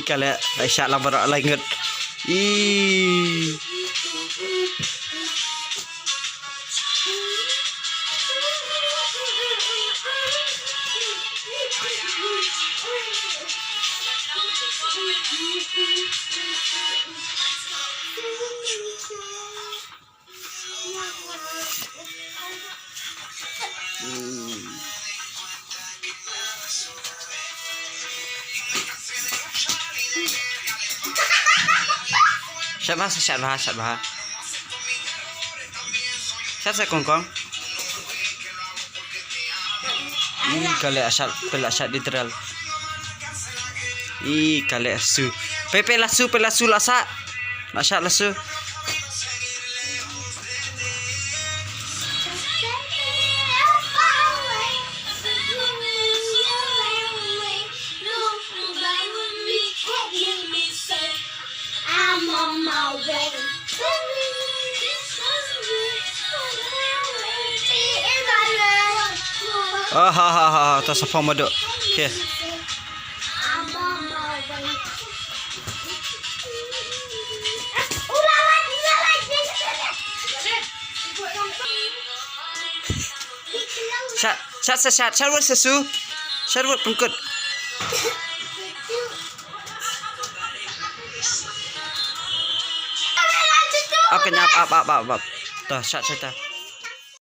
Kala ay Shad lang bara langat. Shad bah. Shad sa kongkong. Kali asal pela Shad literal. Kali asu. Pepe lasu lasa. Shad lasu. Tas apa modok. Okay. Shad buat sesu. Shad buat pengkut. Oke, nyap, up. Tuh, Shad cerita.